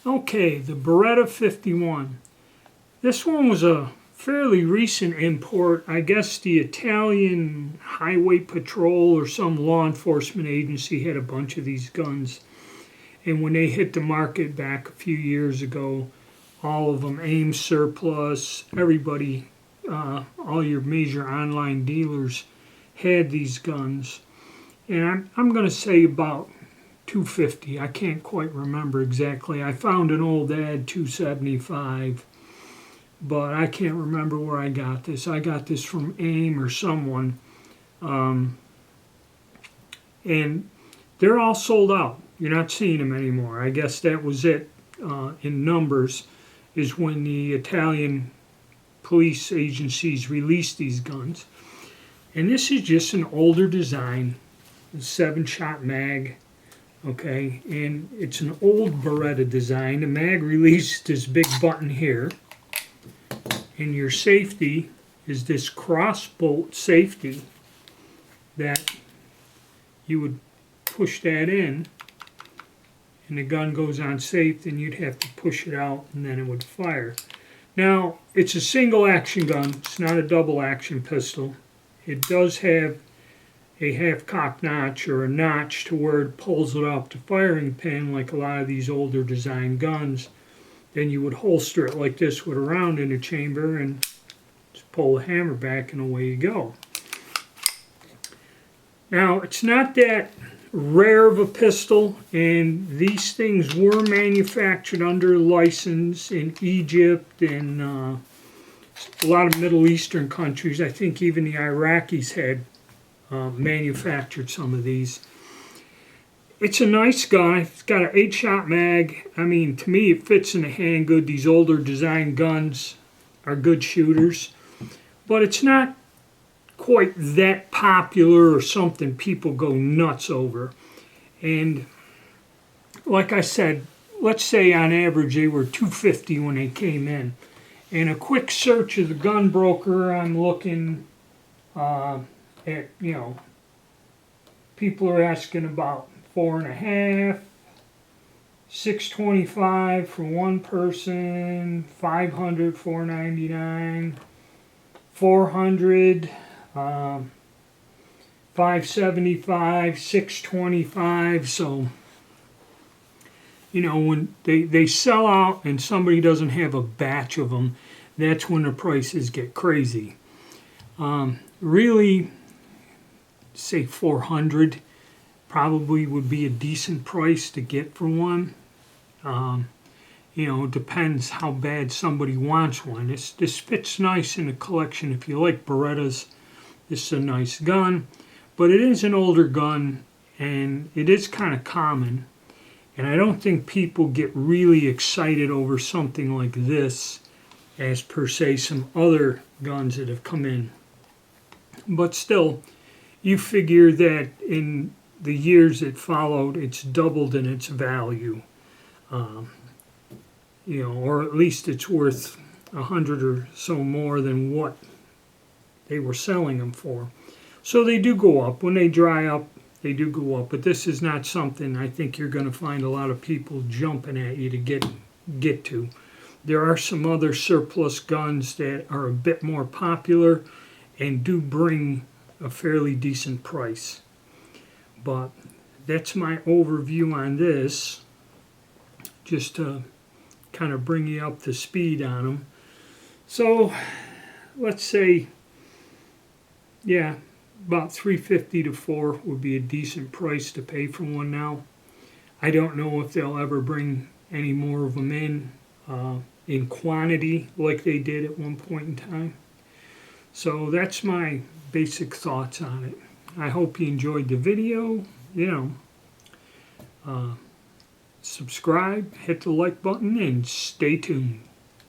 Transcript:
Okay, the Beretta 51. This one was a fairly recent import. I guess the Italian Highway Patrol or some law enforcement agency had a bunch of these guns. And when they hit the market back a few years ago, all of them, AIM Surplus, everybody, all your major online dealers had these guns. And I'm going to say about $250. I can't quite remember exactly. I found an old ad, $275, but I can't remember where I got this. I got this from AIM or someone. And they're all sold out. You're not seeing them anymore. I guess that was it in numbers, is when the Italian police agencies released these guns. And this is just an older design, a 7-shot mag, okay? And it's an old Beretta design. The mag released this big button here. And your safety is this cross bolt safety that you would push that in, and the gun goes on safe, then you'd have to push it out and then it would fire. Now, it's a single action gun. It's not a double action pistol. It does have a half cock notch or a notch to where it pulls it off the firing pin like a lot of these older design guns. Then you would holster it like this with a round in the chamber and just pull the hammer back and away you go. Now, it's not that rare of a pistol, and these things were manufactured under license in Egypt and a lot of Middle Eastern countries. I think even the Iraqis had manufactured some of these. It's a nice gun. It's got an 8-shot mag. I mean, to me, it fits in the handgun. These older design guns are good shooters, but it's not quite that popular or something people go nuts over. And like I said, let's say on average they were $250 when they came in. And a quick search of the gun broker, I'm looking at, people are asking about $4.5, $625 for one person, $500, $499, $400. 575, 625. So, when they sell out and somebody doesn't have a batch of them, that's when the prices get crazy. Really, say 400 probably would be a decent price to get for one. It depends how bad somebody wants one. This fits nice in a collection. If you like Berettas, this is a nice gun, but it is an older gun, and it is kind of common, and I don't think people get really excited over something like this as per se some other guns that have come in. But still, you figure that in the years that followed, it's doubled in its value, or at least it's worth 100 or so more than what they were selling them for. So they do go up. When they dry up, they do go up. But this is not something I think you're going to find a lot of people jumping at you to get to. There are some other surplus guns that are a bit more popular and do bring a fairly decent price. But that's my overview on this, just to kind of bring you up to speed on them. So let's say, about $350 to $400 would be a decent price to pay for one now. I don't know if they'll ever bring any more of them in quantity like they did at one point in time. So that's my basic thoughts on it. I hope you enjoyed the video. Subscribe, hit the like button, and stay tuned.